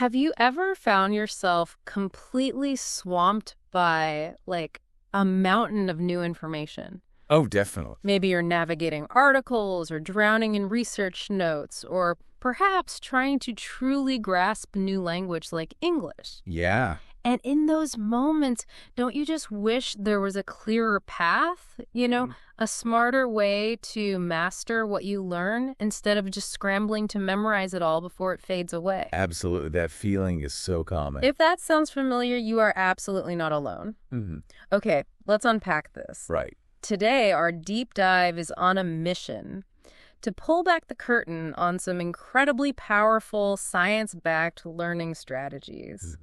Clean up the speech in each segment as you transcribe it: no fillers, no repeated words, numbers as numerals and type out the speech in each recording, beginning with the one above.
Have you ever found yourself completely swamped by, like, a mountain of new information? Oh, definitely. Maybe you're navigating articles or drowning in research notes, or perhaps trying to truly grasp new language like English. Yeah. And in those moments, don't you just wish there was a clearer path? A smarter way to master what you learn instead of just scrambling to memorize it all before it fades away. Absolutely. That feeling is so common. If that sounds familiar, you are absolutely not alone. hmm Okay, let's unpack this. Right. Today, our deep dive is on a mission to pull back the curtain on some incredibly powerful science-backed learning strategies.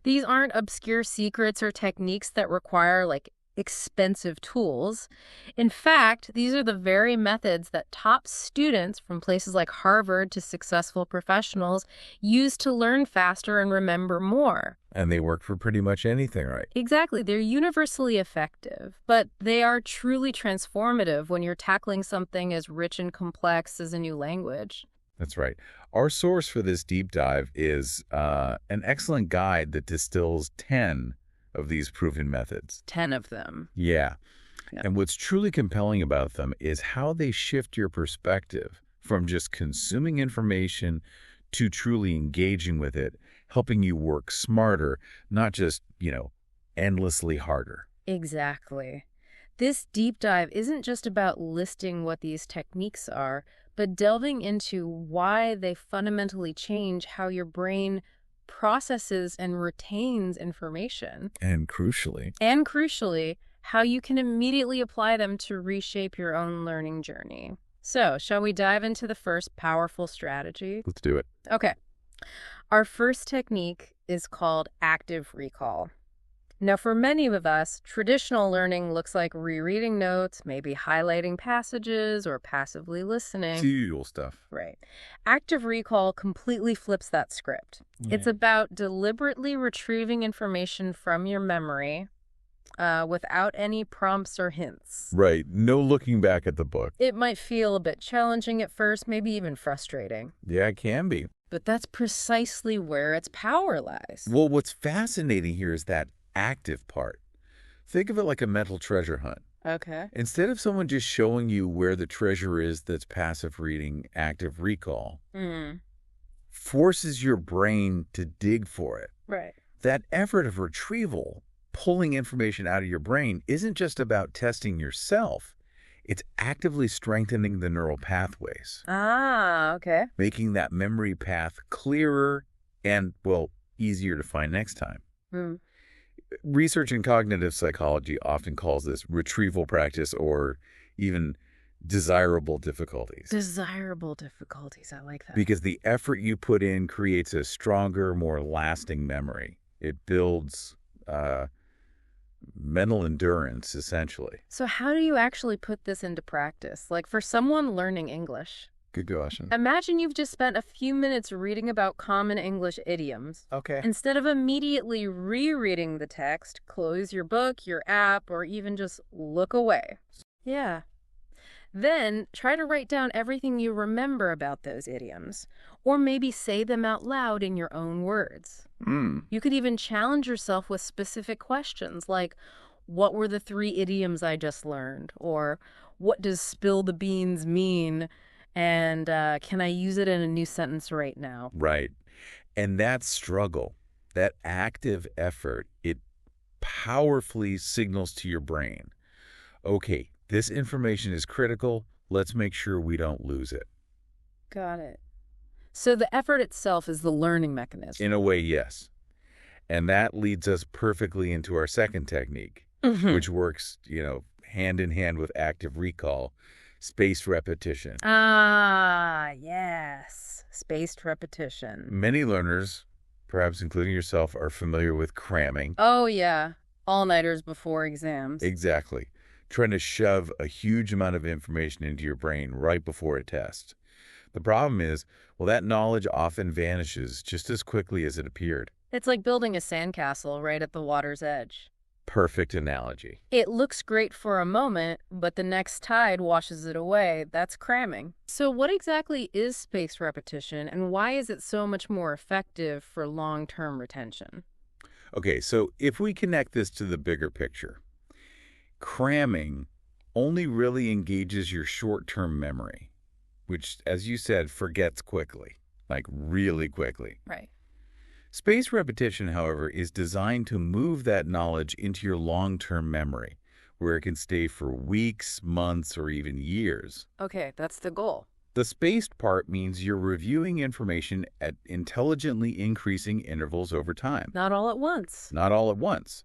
These aren't obscure secrets or techniques that require, like, expensive tools. In fact, these are the very methods that top students from places like Harvard to successful professionals use to learn faster and remember more. And they work for pretty much anything, right? Exactly. They're universally effective, but they are truly transformative when you're tackling something as rich and complex as a new language. That's right. Our source for this deep dive is an excellent guide that distills 10 of these proven methods. 10 of them. Yeah. Yeah. And what's truly compelling about them is how they shift your perspective from just consuming information to truly engaging with it, helping you work smarter, not just, endlessly harder. Exactly. This deep dive isn't just about listing what these techniques are, but delving into why they fundamentally change how your brain processes and retains information. And crucially, And crucially, how you can immediately apply them to reshape your own learning journey. So, shall we dive into the first powerful strategy? let's do it. Okay. Our first technique is called active recall. Now, for many of us, traditional learning looks like rereading notes, maybe highlighting passages, or passively It's listening. the usual stuff. Right. Active recall completely flips that script. It's Yeah. about deliberately retrieving information from your memory without any prompts or hints. Right. No looking back at the book. It might feel a bit challenging at first, maybe even frustrating. Yeah, it can be. But that's precisely where its power lies. Well, what's fascinating here is that active part. Think of it like a mental treasure hunt. Okay. Instead of someone just showing you where the treasure is that's passive reading, active recall forces your brain to dig for it. Right. That effort of retrieval, pulling information out of your brain, isn't just about testing yourself. It's actively strengthening the neural pathways, Ah, okay. making that memory path clearer and, well, easier to find next time. Hmm. Research in cognitive psychology often calls this retrieval practice or even desirable difficulties. Desirable difficulties. I like that. Because the effort you put in creates a stronger, more lasting memory. It builds mental endurance, essentially. So how do you actually put this into practice? Like for someone learning English, Good question. imagine you've just spent a few minutes reading about common English idioms. Okay. Instead of immediately rereading the text, close your book, your app, or even just look away. Yeah. Then try to write down everything you remember about those idioms, or maybe say them out loud in your own words. You could even challenge yourself with specific questions like, what were the 3 idioms I just learned? Or what does spill the beans mean? And can I use it in a new sentence right now? Right. And that struggle, that active effort, it powerfully signals to your brain, okay, this information is critical. Let's make sure we don't lose it. Got it. So the effort itself is the learning mechanism. In a way, yes. And that leads us perfectly into our second technique, which works, hand in hand with active recall, spaced repetition. Ah, yes. Spaced repetition. Many learners, perhaps including yourself, are familiar with cramming. Oh, yeah. All-nighters before exams. Exactly. Trying to shove a huge amount of information into your brain right before a test. The problem is, well, that knowledge often vanishes just as quickly as it appeared. It's like building a sandcastle right at the water's edge. Perfect analogy. It looks great for a moment, but the next tide washes it away. That's cramming. So what exactly is spaced repetition, and why is it so much more effective for long-term retention? Okay, so if we connect this to the bigger picture, cramming only really engages your short-term memory, which, as you said, forgets quickly, like really quickly. Right. Spaced repetition, however, is designed to move that knowledge into your long-term memory, where it can stay for weeks, months, or even years. Okay, that's the goal. The spaced part means you're reviewing information at intelligently increasing intervals over time, Not all at once. not all at once.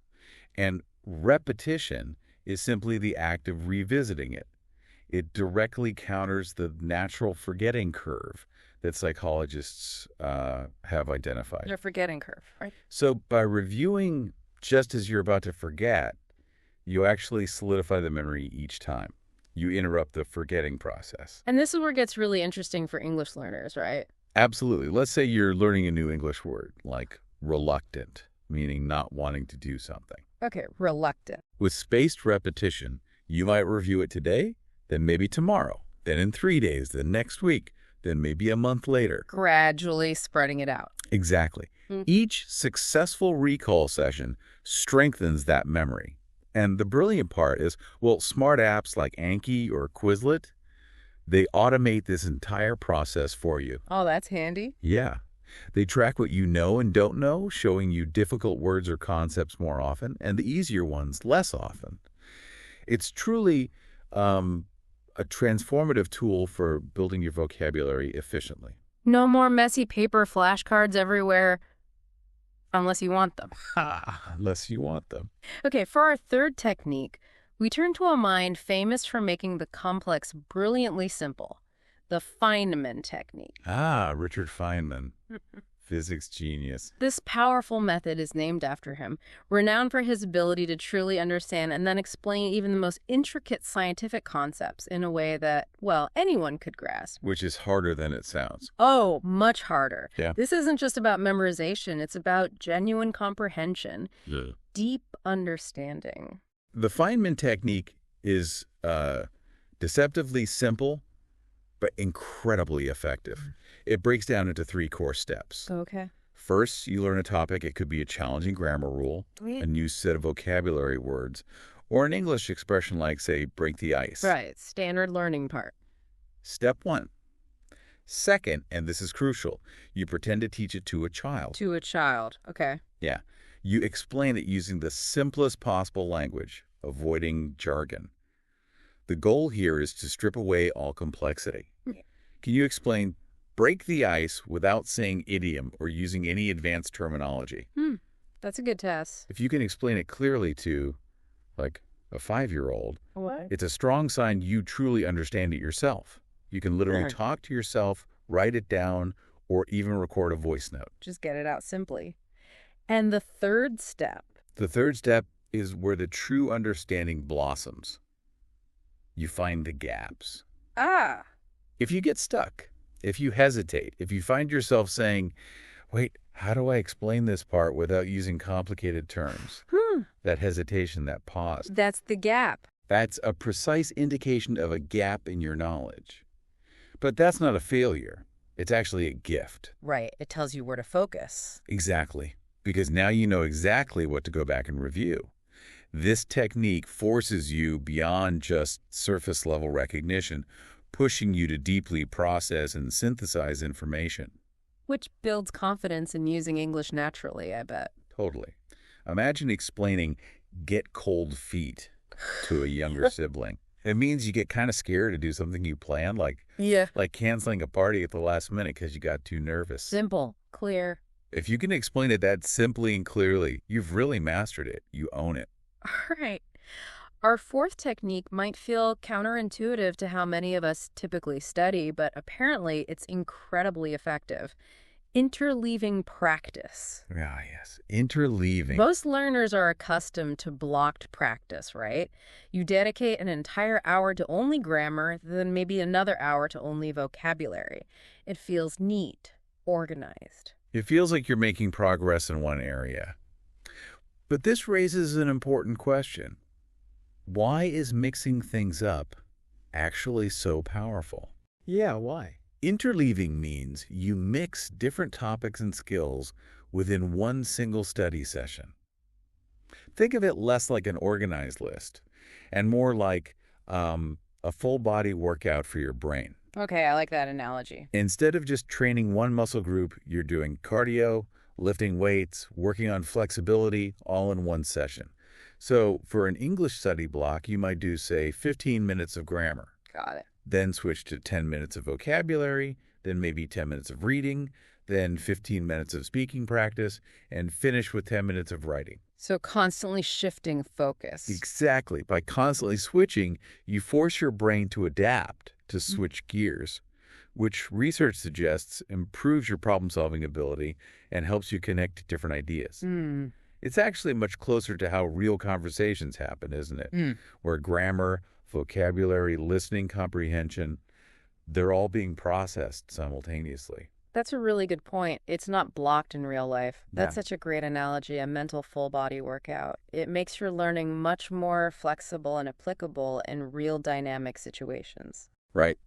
And repetition is simply the act of revisiting it. It directly counters the natural forgetting curve that psychologists have identified. The forgetting curve, right? So by reviewing just as you're about to forget, you actually solidify the memory each time. You interrupt the forgetting process. And this is where it gets really interesting for English learners, right? Absolutely. Let's say you're learning a new English word, like reluctant, meaning not wanting to do something. Okay, reluctant. With spaced repetition, you might review it today, then maybe tomorrow, then in 3 days, then next week, then maybe a month later. Gradually spreading it out. Exactly. Each successful recall session strengthens that memory. And the brilliant part is, well, smart apps like Anki or Quizlet, they automate this entire process for you. Oh, that's handy. Yeah. They track what you know and don't know, showing you difficult words or concepts more often, and the easier ones less often. It's truly a transformative tool for building your vocabulary efficiently. No more messy paper flashcards everywhere, unless you want them. Unless you want them. Okay, for our third technique, we turn to a mind famous for making the complex brilliantly simple, the Feynman technique. Richard Feynman. Physics genius. This powerful method is named after him, renowned for his ability to truly understand and then explain even the most intricate scientific concepts in a way that, well, anyone could grasp. Which is harder than it sounds. Oh, much harder. Yeah. This isn't just about memorization, it's about genuine comprehension, deep understanding. The Feynman technique is deceptively simple, but incredibly effective. It breaks down into 3 core steps. Okay. First, you learn a topic. It could be a challenging grammar rule, a new set of vocabulary words, or an English expression like, say, break the ice. Right, standard learning part. Step 1. Second, and this is crucial, you pretend to teach it to a child. To a child, okay. Yeah. You explain it using the simplest possible language, avoiding jargon. The goal here is to strip away all complexity. Can you explain break the ice without saying idiom or using any advanced terminology? That's a good test. If you can explain it clearly to, like, a 5-year-old, What? it's a strong sign you truly understand it yourself. You can literally talk to yourself, write it down, or even record a voice note. Just get it out simply. And the third step. The third step is where the true understanding blossoms. You find the gaps. If you get stuck, if you hesitate, if you find yourself saying, wait, how do I explain this part without using complicated terms? That hesitation, that pause. That's the gap. That's a precise indication of a gap in your knowledge. But that's not a failure. It's actually a gift. Right, it tells you where to focus. Exactly. Because now you know exactly what to go back and review. This technique forces you beyond just surface-level recognition, pushing you to deeply process and synthesize information. Which builds confidence in using English naturally, I bet. Totally. Imagine explaining get cold feet to a younger sibling. It means you get kind of scared to do something you planned, like canceling a party at the last minute because you got too nervous. Simple, clear. If you can explain it that simply and clearly, you've really mastered it. You own it. All right. Our fourth technique might feel counterintuitive to how many of us typically study, but apparently it's incredibly effective. Interleaving practice. Yes. Interleaving. Most learners are accustomed to blocked practice, right? You dedicate an entire hour to only grammar, then maybe another hour to only vocabulary. It feels neat, organized. It feels like you're making progress in one area. But this raises an important question. Why is mixing things up actually so powerful? Yeah, why? Interleaving means you mix different topics and skills within one single study session. Think of it less like an organized list and more like a full-body workout for your brain. Okay, I like that analogy. Instead of just training one muscle group, you're doing cardio, lifting weights, working on flexibility, all in one session. So for an English study block, you might do, say, 15 minutes of grammar. Got it. Then switch to 10 minutes of vocabulary, then maybe 10 minutes of reading, then 15 minutes of speaking practice, and finish with 10 minutes of writing. So constantly shifting focus. Exactly. By constantly switching, you force your brain to adapt, to switch gears, which research suggests improves your problem-solving ability and helps you connect to different ideas. It's actually much closer to how real conversations happen, isn't it? Where grammar, vocabulary, listening comprehension, they're all being processed simultaneously. That's a really good point. It's not blocked in real life. That's Yeah. such a great analogy, a mental full-body workout. It makes your learning much more flexible and applicable in real dynamic situations. Right.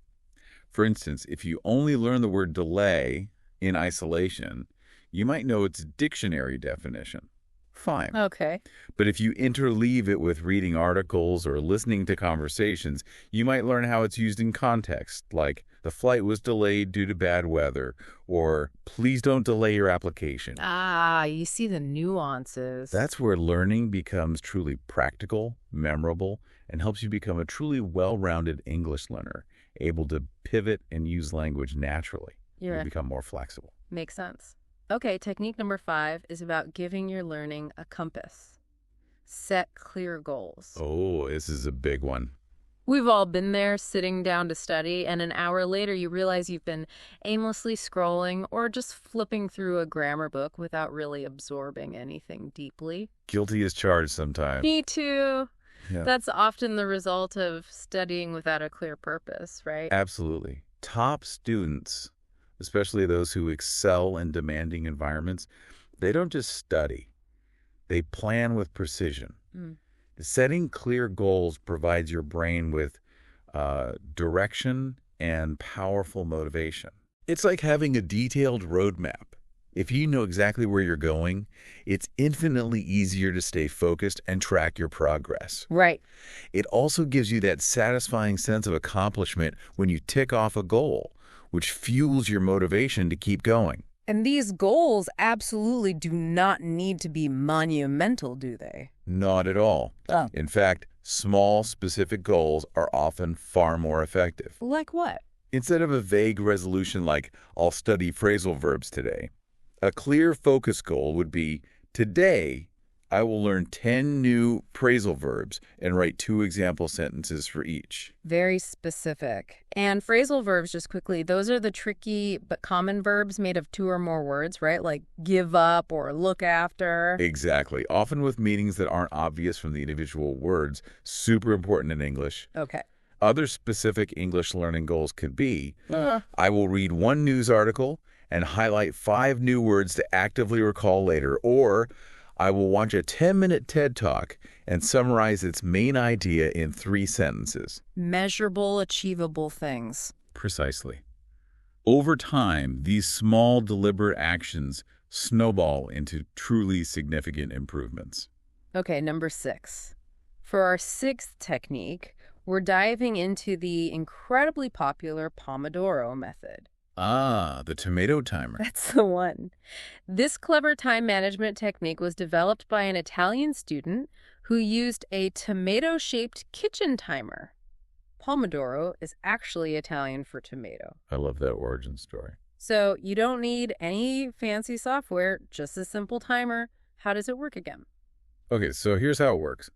For instance, if you only learn the word delay in isolation, you might know its dictionary definition. Fine. Okay. But if you interleave it with reading articles or listening to conversations, you might learn how it's used in context, like the flight was delayed due to bad weather, or please don't delay your application. Ah, you see the nuances. That's where learning becomes truly practical, memorable, and helps you become a truly well-rounded English learner, able to pivot and use language naturally. You become more flexible. Makes sense. Okay, technique number 5 is about giving your learning a compass. Set clear goals. Oh, this is a big one. We've all been there, sitting down to study, and an hour later you realize you've been aimlessly scrolling or just flipping through a grammar book without really absorbing anything deeply. Guilty as charged sometimes. Me too. Yeah. That's often the result of studying without a clear purpose, right? Absolutely. Top students, especially those who excel in demanding environments, they don't just study. They plan with precision. Setting clear goals provides your brain with direction and powerful motivation. It's like having a detailed roadmap. If you know exactly where you're going, it's infinitely easier to stay focused and track your progress. Right. It also gives you that satisfying sense of accomplishment when you tick off a goal, which fuels your motivation to keep going. And these goals absolutely do not need to be monumental, do they? Not at all. Oh. In fact, small, specific goals are often far more effective. Like what? Instead of a vague resolution like, I'll study phrasal verbs today, a clear focus goal would be, today, I will learn 10 new phrasal verbs and write 2 example sentences for each. Very specific. And phrasal verbs, just quickly, those are the tricky but common verbs made of 2 or more words, right? Like give up or look after. Exactly. Often with meanings that aren't obvious from the individual words, super important in English. Okay. Other specific English learning goals could be, I will read 1 news article and highlight 5 new words to actively recall later, or I will watch a 10-minute TED Talk and summarize its main idea in 3 sentences. Measurable, achievable things. Precisely. Over time, these small, deliberate actions snowball into truly significant improvements. Okay, number 6. For our 6th technique, we're diving into the incredibly popular Pomodoro method. Ah, the tomato timer. That's the one. This clever time management technique was developed by an Italian student who used a tomato-shaped kitchen timer. Pomodoro is actually Italian for tomato. I love that origin story. So you don't need any fancy software, just a simple timer. How does it work again? Okay, so here's how it works.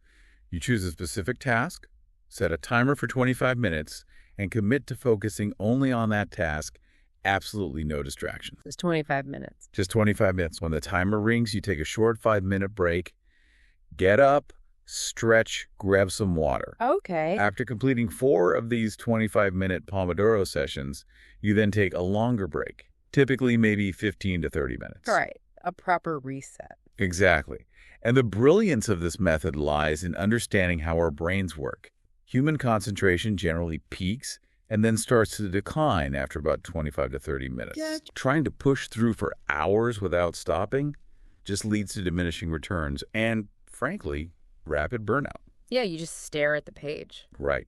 You choose a specific task, set a timer for 25 minutes, and commit to focusing only on that task. Absolutely no distractions. It's 25 minutes. Just 25 minutes. When the timer rings, you take a short 5-minute break, get up, stretch, grab some water. Okay. After completing 4 of these 25-minute Pomodoro sessions, you then take a longer break, typically maybe 15 to 30 minutes. All right. A proper reset. Exactly. And the brilliance of this method lies in understanding how our brains work. Human concentration generally peaks and then starts to decline after about 25 to 30 minutes. Gotcha. Trying to push through for hours without stopping just leads to diminishing returns and, frankly, rapid burnout. Yeah, you just stare at the page. Right.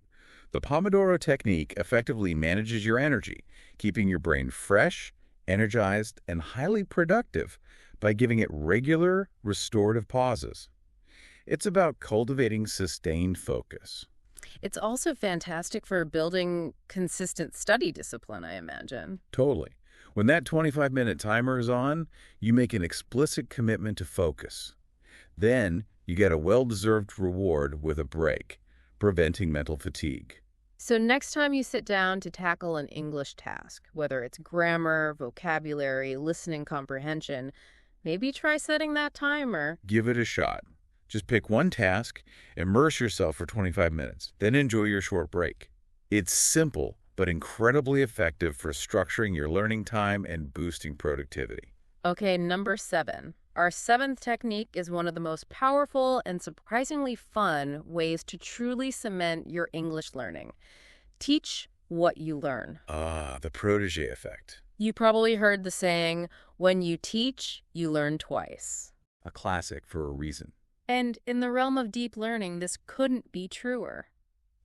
The Pomodoro technique effectively manages your energy, keeping your brain fresh, energized, and highly productive by giving it regular, restorative pauses. It's about cultivating sustained focus. It's also fantastic for building consistent study discipline, I imagine. Totally. When that 25-minute timer is on, you make an explicit commitment to focus. Then you get a well-deserved reward with a break, preventing mental fatigue. So next time you sit down to tackle an English task, whether it's grammar, vocabulary, listening comprehension, maybe try setting that timer. Give it a shot. Just pick one task, immerse yourself for 25 minutes, then enjoy your short break. It's simple, but incredibly effective for structuring your learning time and boosting productivity. Okay, number 7. Our 7th technique is one of the most powerful and surprisingly fun ways to truly cement your English learning. Teach what you learn. Ah, the protege effect. You probably heard the saying, when you teach, you learn twice. A classic for a reason. And in the realm of deep learning, this couldn't be truer.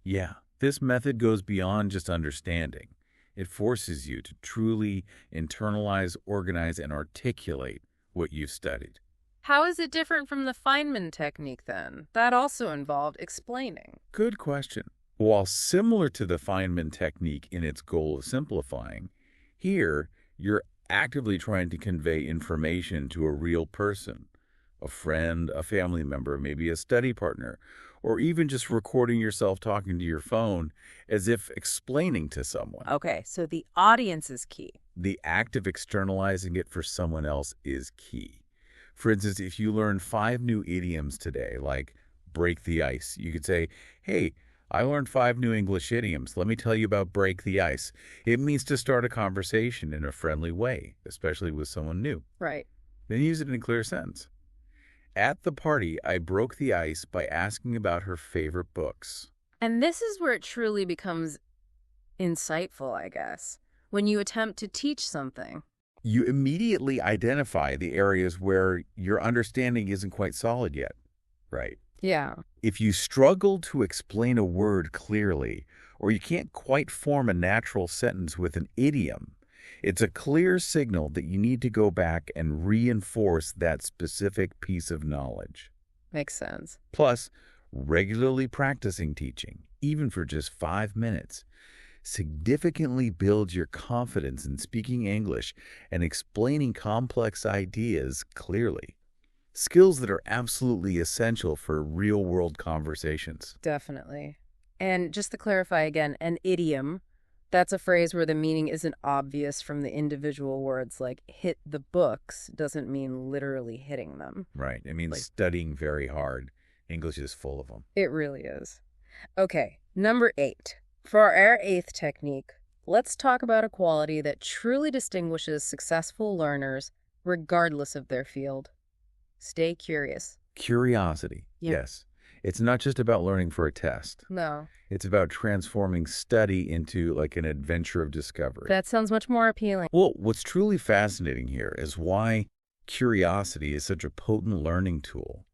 Yeah, this method goes beyond just understanding. It forces you to truly internalize, organize, and articulate what you've studied. How is it different from the Feynman technique, then? That also involved explaining. Good question. While similar to the Feynman technique in its goal of simplifying, here you're actively trying to convey information to a real person, a friend, a family member, maybe a study partner, or even just recording yourself talking to your phone as if explaining to someone. Okay, so the audience is key. The act of externalizing it for someone else is key. For instance, if you learn 5 new idioms today, like break the ice, you could say, hey, I learned 5 new English idioms. Let me tell you about break the ice. It means to start a conversation in a friendly way, especially with someone new. Right. Then use it in a clear sentence. At the party, I broke the ice by asking about her favorite books. And this is where it truly becomes insightful, I guess, when you attempt to teach something. You immediately identify the areas where your understanding isn't quite solid yet, right? Yeah. If you struggle to explain a word clearly, or you can't quite form a natural sentence with an idiom, it's a clear signal that you need to go back and reinforce that specific piece of knowledge. Makes sense. Plus, regularly practicing teaching, even for just 5 minutes, significantly builds your confidence in speaking English and explaining complex ideas clearly. Skills that are absolutely essential for real-world conversations. Definitely. And just to clarify again, an idiom, that's a phrase where the meaning isn't obvious from the individual words, like hit the books doesn't mean literally hitting them. Right. It means studying very hard. English is full of them. It really is. Okay, number 8. For our 8th technique, let's talk about a quality that truly distinguishes successful learners regardless of their field. Stay curious. Curiosity. Yeah. Yes. It's not just about learning for a test. No. It's about transforming study into like an adventure of discovery. That sounds much more appealing. Well, what's truly fascinating here is why curiosity is such a potent learning tool.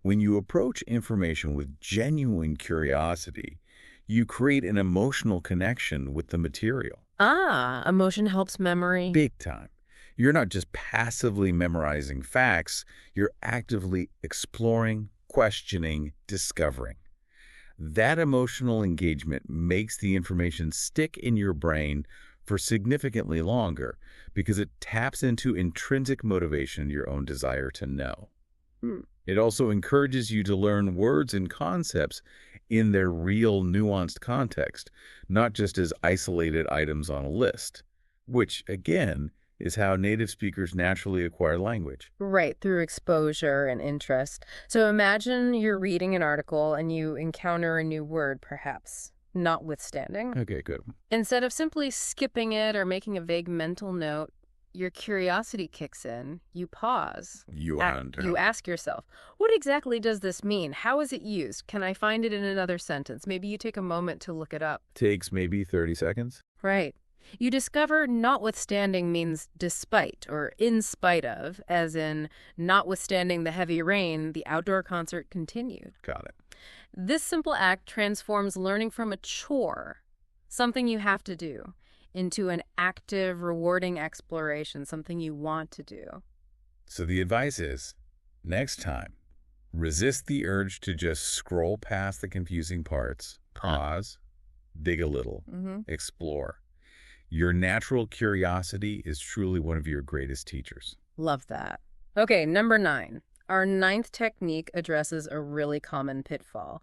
When you approach information with genuine curiosity, you create an emotional connection with the material. Ah, emotion helps memory. Big time. You're not just passively memorizing facts, you're actively exploring, questioning, discovering. That emotional engagement makes the information stick in your brain for significantly longer because it taps into intrinsic motivation, your own desire to know. It also encourages you to learn words and concepts in their real nuanced context, not just as isolated items on a list, which, again, is how native speakers naturally acquire language. Right, through exposure and interest. So imagine you're reading an article and you encounter a new word, perhaps, notwithstanding. Okay, good. Instead of simply skipping it or making a vague mental note, your curiosity kicks in. You pause. You You ask yourself, what exactly does this mean? How is it used? Can I find it in another sentence? Maybe you take a moment to look it up. Takes maybe 30 seconds. Right. You discover notwithstanding means despite or in spite of, as in notwithstanding the heavy rain, the outdoor concert continued. Got it. This simple act transforms learning from a chore, something you have to do, into an active, rewarding exploration, something you want to do. So the advice is, next time, resist the urge to just scroll past the confusing parts, pause, dig a little, explore. Your natural curiosity is truly one of your greatest teachers. Love that. Okay, number 9. Our 9th technique addresses a really common pitfall.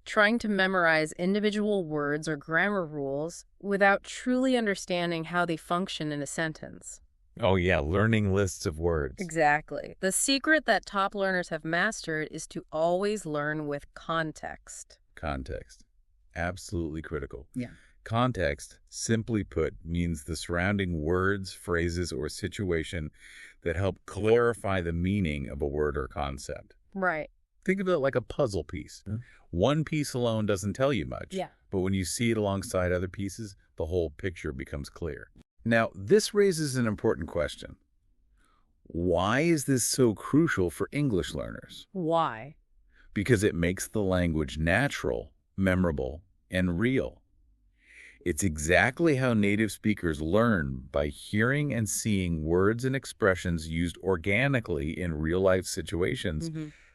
Trying to memorize individual words or grammar rules without truly understanding how they function in a sentence. Oh yeah, learning lists of words. Exactly. The secret that top learners have mastered is to always learn with context. Context. Absolutely critical. Yeah. Context, simply put, means the surrounding words, phrases, or situation that help clarify the meaning of a word or concept. Right. Think of it like a puzzle piece. One piece alone doesn't tell you much, but when you see it alongside other pieces, the whole picture becomes clear. Now, this raises an important question. Why is this so crucial for English learners? Why? Because it makes the language natural, memorable, and real. It's exactly how native speakers learn, by hearing and seeing words and expressions used organically in real-life situations,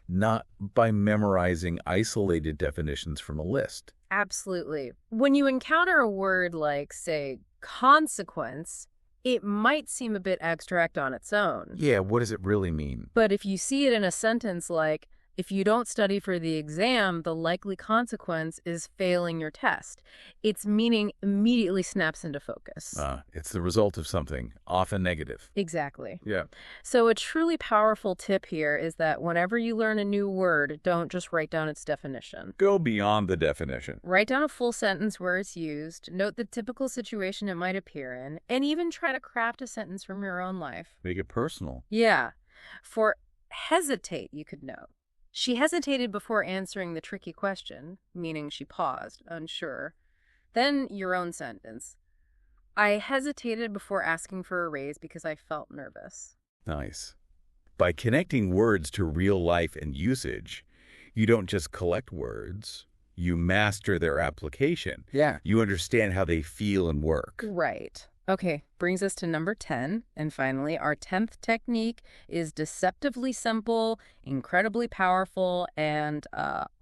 not by memorizing isolated definitions from a list. Absolutely. When you encounter a word like, say, consequence, it might seem a bit abstract on its own. Yeah, what does it really mean? But if you see it in a sentence like, if you don't study for the exam, the likely consequence is failing your test, its meaning immediately snaps into focus. It's the result of something, often negative. Exactly. Yeah. So a truly powerful tip here is that whenever you learn a new word, don't just write down its definition. Go beyond the definition. Write down a full sentence where it's used, note the typical situation it might appear in, and even try to craft a sentence from your own life. Make it personal. Yeah. For hesitate, you could note. She hesitated before answering the tricky question, meaning she paused, unsure. Then your own sentence. I hesitated before asking for a raise because I felt nervous. Nice. By connecting words to real life and usage, you don't just collect words, you master their application. Yeah. You understand how they feel and work. Right. Okay, brings us to number 10. And finally, our 10th technique is deceptively simple, incredibly powerful, and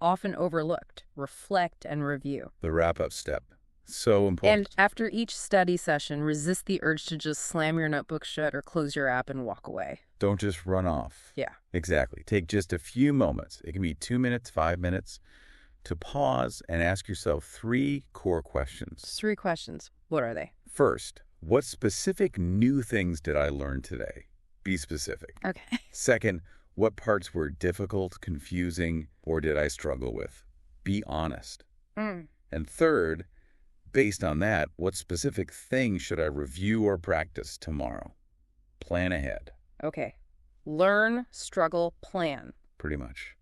often overlooked. Reflect and review. The wrap-up step. So important. And after each study session, resist the urge to just slam your notebook shut or close your app and walk away. Don't just run off. Yeah. Exactly. Take just a few moments. It can be 2 minutes, 5 minutes, to pause and ask yourself 3 core questions. 3 questions. What are they? First, what specific new things did I learn today? Be specific. Okay. Second, what parts were difficult, confusing, or did I struggle with? Be honest. And third, based on that, what specific thing should I review or practice tomorrow? Plan ahead. Okay. Learn, struggle, plan. Pretty much.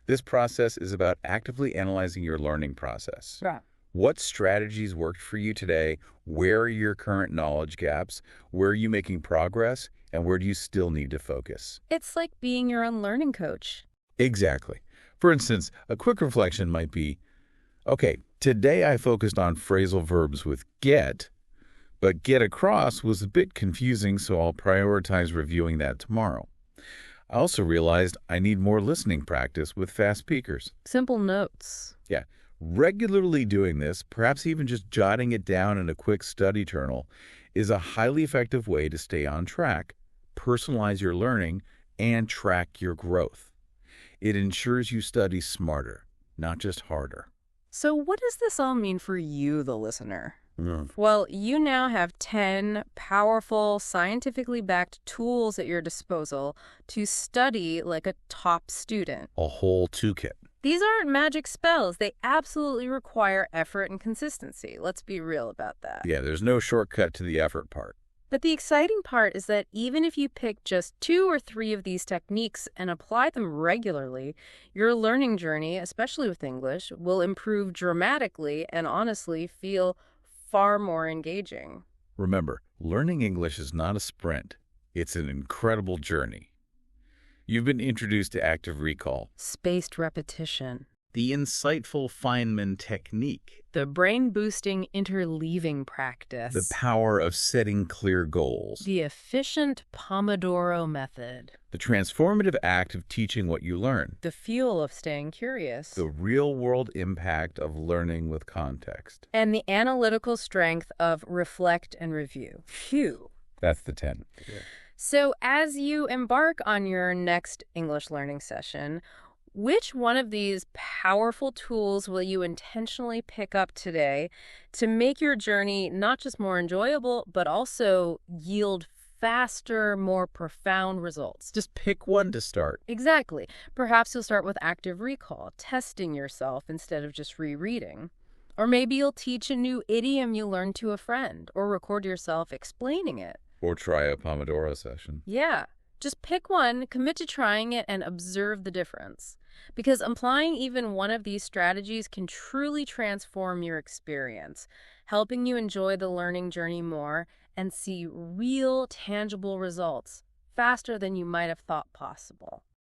This process is about actively analyzing your learning process. Right. What strategies worked for you today? Where are your current knowledge gaps? Where are you making progress? And where do you still need to focus? It's like being your own learning coach. Exactly. For instance, a quick reflection might be, okay, today I focused on phrasal verbs with get, but get across was a bit confusing, so I'll prioritize reviewing that tomorrow. I also realized I need more listening practice with fast speakers. Simple notes. Yeah. Regularly doing this, perhaps even just jotting it down in a quick study journal, is a highly effective way to stay on track, personalize your learning, and track your growth. It ensures you study smarter, not just harder. So what does this all mean for you, the listener? Well, you now have 10 powerful, scientifically backed tools at your disposal to study like a top student. A whole toolkit. These aren't magic spells. They absolutely require effort and consistency. Let's be real about that. Yeah, there's no shortcut to the effort part. But the exciting part is that even if you pick just 2 or 3 of these techniques and apply them regularly, your learning journey, especially with English, will improve dramatically and honestly feel far more engaging. Remember, learning English is not a sprint. It's an incredible journey. You've been introduced to active recall, Spaced repetition, the insightful Feynman technique, the brain-boosting interleaving the practice, power of setting clear goals, the efficient Pomodoro method, the transformative act of teaching what you learn, the fuel of staying curious, the real-world impact of learning with context. and the analytical strength of reflect and review. Phew. That's the 10. Yeah. So as you embark on your next English learning session, which one of these powerful tools will you intentionally pick up today to make your journey not just more enjoyable, but also yield faster, more profound results? Just pick one to start. Exactly. Perhaps you'll start with active recall, testing yourself instead of just rereading. Or maybe you'll teach a new idiom you learned to a friend, or record yourself explaining it. Or try a Pomodoro session. Yeah. Just pick one, commit to trying it, and observe the difference. Because applying even one of these strategies can truly transform your experience, helping you enjoy the learning journey more and see real, tangible results faster than you might have thought possible.